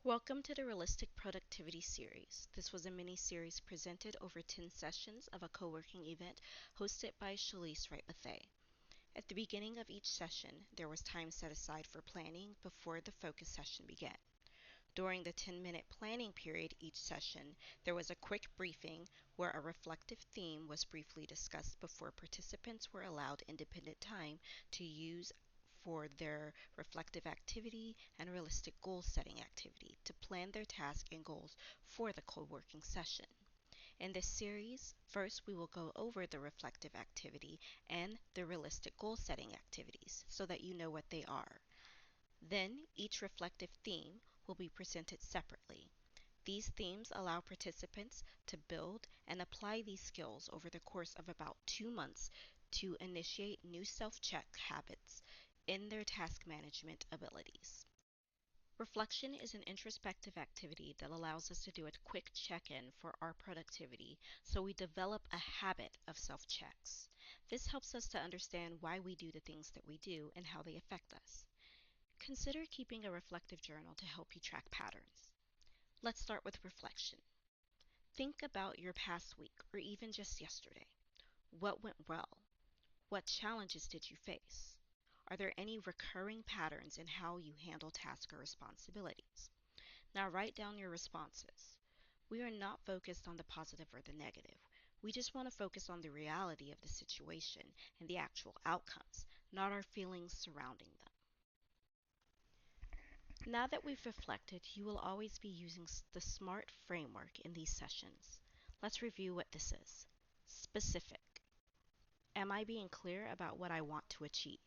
Welcome to the Realistic Productivity Series. This was a mini-series presented over 10 sessions of a co-working event hosted by Wright-Bethea. At the beginning of each session, there was time set aside for planning before the focus session began. During the 10-minute planning period each session, there was a quick briefing where a reflective theme was briefly discussed before participants were allowed independent time to use for their reflective activity and realistic goal setting activity to plan their tasks and goals for the co-working session. In this series, first we will go over the reflective activity and the realistic goal setting activities so that you know what they are. Then each reflective theme will be presented separately. These themes allow participants to build and apply these skills over the course of about 2 months to initiate new self-check habits in their task management abilities. Reflection is an introspective activity that allows us to do a quick check-in for our productivity so we develop a habit of self-checks. This helps us to understand why we do the things that we do and how they affect us. Consider keeping a reflective journal to help you track patterns. Let's start with reflection. Think about your past week or even just yesterday. What went well? What challenges did you face? Are there any recurring patterns in how you handle tasks or responsibilities? Now write down your responses. We are not focused on the positive or the negative. We just want to focus on the reality of the situation and the actual outcomes, not our feelings surrounding them. Now that we've reflected, you will always be using the SMART framework in these sessions. Let's review what this is. Specific. Am I being clear about what I want to achieve?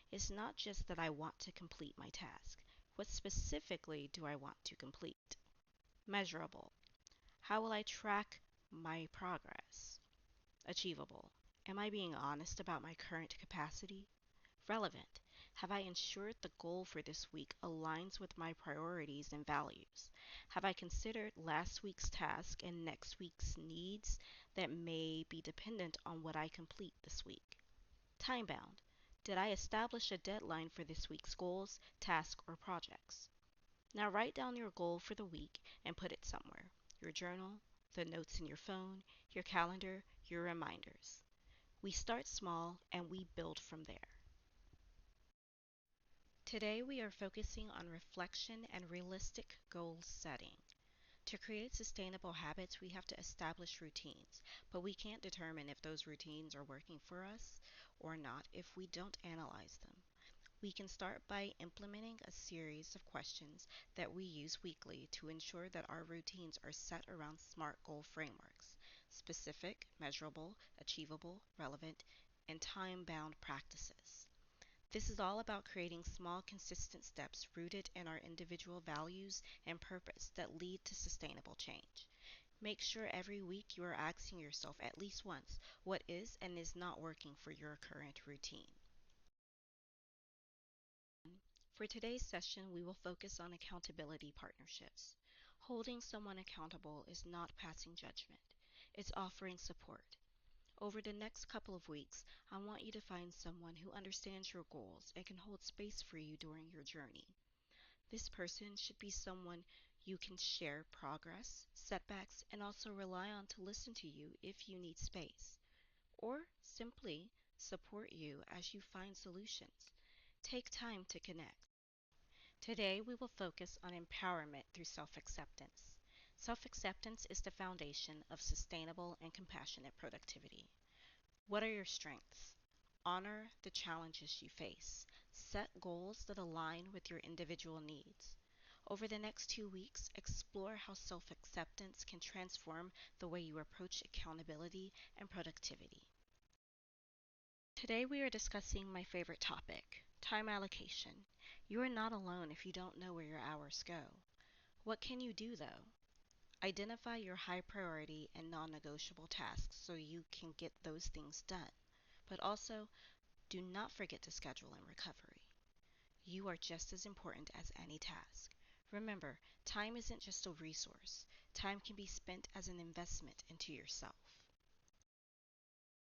It's not just that I want to complete my task. What specifically do I want to complete? Measurable. How will I track my progress? Achievable. Am I being honest about my current capacity? Relevant. Have I ensured the goal for this week aligns with my priorities and values? Have I considered last week's task and next week's needs that may be dependent on what I complete this week? Time bound. Did I establish a deadline for this week's goals, tasks, or projects? Now write down your goal for the week and put it somewhere. Your journal, the notes in your phone, your calendar, your reminders. We start small and we build from there. Today we are focusing on reflection and realistic goal setting. To create sustainable habits, we have to establish routines, but we can't determine if those routines are working for us or not if we don't analyze them. We can start by implementing a series of questions that we use weekly to ensure that our routines are set around SMART goal frameworks: specific, measurable, achievable, relevant, and time-bound practices. This is all about creating small, consistent steps rooted in our individual values and purpose that lead to sustainable change. Make sure every week you are asking yourself at least once what is and is not working for your current routine. For today's session, we will focus on accountability partnerships. Holding someone accountable is not passing judgment, it's offering support. Over the next couple of weeks, I want you to find someone who understands your goals and can hold space for you during your journey. This person should be someone you can share progress, setbacks, and also rely on to listen to you if you need space, or simply support you as you find solutions. Take time to connect. Today, we will focus on empowerment through self-acceptance. Self-acceptance is the foundation of sustainable and compassionate productivity. What are your strengths? Honor the challenges you face. Set goals that align with your individual needs. Over the next 2 weeks, explore how self-acceptance can transform the way you approach accountability and productivity. Today we are discussing my favorite topic, time allocation. You are not alone if you don't know where your hours go. What can you do though? Identify your high priority and non-negotiable tasks so you can get those things done. But also, do not forget to schedule in recovery. You are just as important as any task. Remember, time isn't just a resource. Time can be spent as an investment into yourself.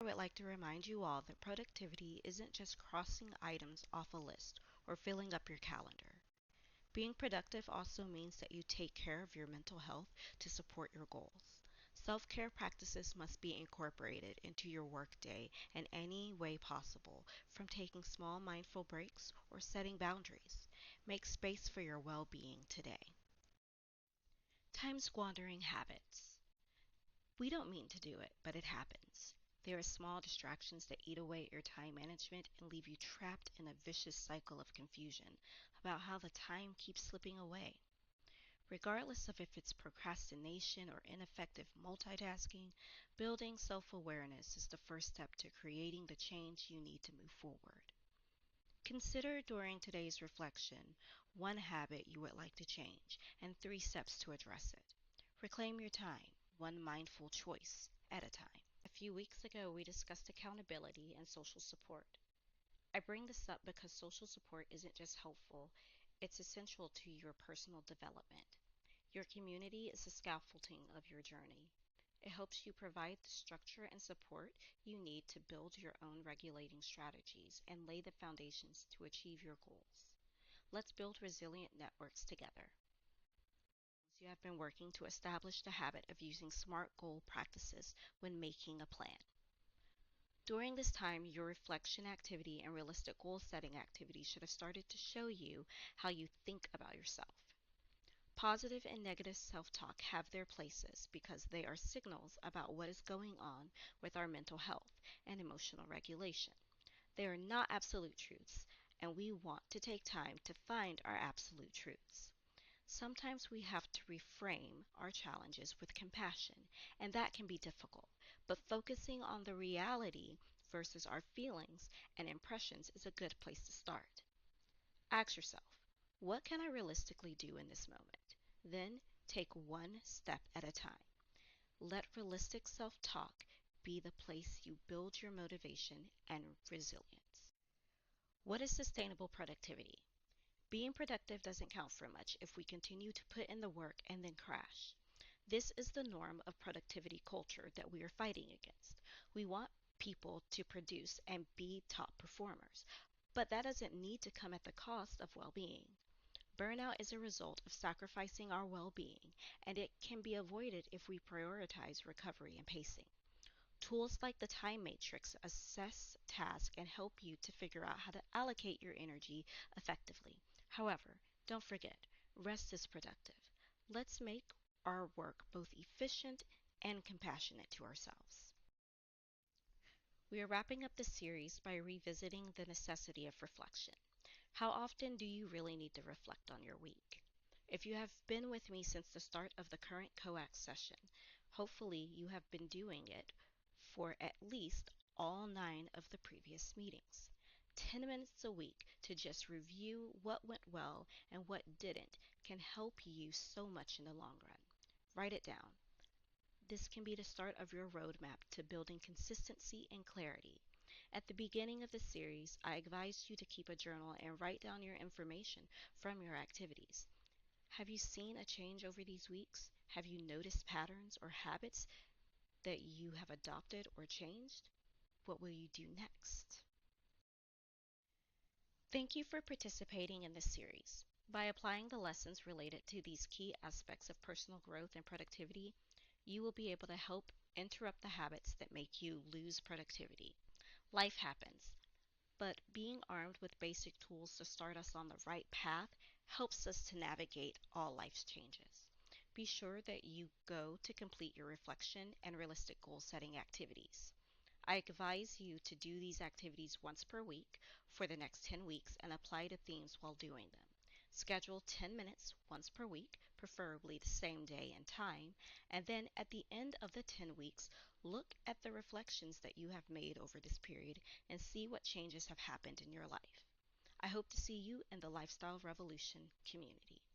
I would like to remind you all that productivity isn't just crossing items off a list or filling up your calendar. Being productive also means that you take care of your mental health to support your goals. Self care practices must be incorporated into your workday in any way possible, from taking small mindful breaks or setting boundaries. Make space for your well being today. Time squandering habits. We don't mean to do it, but it happens. There are small distractions that eat away at your time management and leave you trapped in a vicious cycle of confusion about how the time keeps slipping away. Regardless of if it's procrastination or ineffective multitasking, building self awareness is the first step to creating the change you need to move forward. Consider during today's reflection one habit you would like to change and 3 steps to address it. Reclaim your time, one mindful choice at a time. A few weeks ago, we discussed accountability and social support. I bring this up because social support isn't just helpful, it's essential to your personal development. Your community is the scaffolding of your journey. It helps you provide the structure and support you need to build your own regulating strategies and lay the foundations to achieve your goals. Let's build resilient networks together. You have been working to establish the habit of using SMART goal practices when making a plan. During this time, your reflection activity and realistic goal setting activity should have started to show you how you think about yourself. Positive and negative self-talk have their places because they are signals about what is going on with our mental health and emotional regulation. They are not absolute truths, and we want to take time to find our absolute truths. Sometimes we have to reframe our challenges with compassion, and that can be difficult, but focusing on the reality versus our feelings and impressions is a good place to start. Ask yourself, what can I realistically do in this moment? Then take one step at a time. Let realistic self-talk be the place you build your motivation and resilience. What is sustainable productivity? Being productive doesn't count for much if we continue to put in the work and then crash. This is the norm of productivity culture that we are fighting against. We want people to produce and be top performers, but that doesn't need to come at the cost of well-being. Burnout is a result of sacrificing our well-being, and it can be avoided if we prioritize recovery and pacing. Tools like the time matrix assess tasks and help you to figure out how to allocate your energy effectively. However, don't forget, rest is productive. Let's make our work both efficient and compassionate to ourselves. We are wrapping up this series by revisiting the necessity of reflection. How often do you really need to reflect on your week? If you have been with me since the start of the current COAX session, hopefully you have been doing it for at least all 9 of the previous meetings. 10 minutes a week to just review what went well and what didn't can help you so much in the long run. Write it down. This can be the start of your roadmap to building consistency and clarity. At the beginning of the series, I advised you to keep a journal and write down your information from your activities. Have you seen a change over these weeks? Have you noticed patterns or habits that you have adopted or changed? What will you do next? Thank you for participating in this series. By applying the lessons related to these key aspects of personal growth and productivity, you will be able to help interrupt the habits that make you lose productivity. Life happens, but being armed with basic tools to start us on the right path helps us to navigate all life's changes. Be sure that you go to complete your reflection and realistic goal setting activities. I advise you to do these activities once per week for the next 10 weeks and apply the themes while doing them. Schedule 10 minutes once per week, preferably the same day and time, and then at the end of the 10 weeks, look at the reflections that you have made over this period and see what changes have happened in your life. I hope to see you in the Lifestyle Revolution community.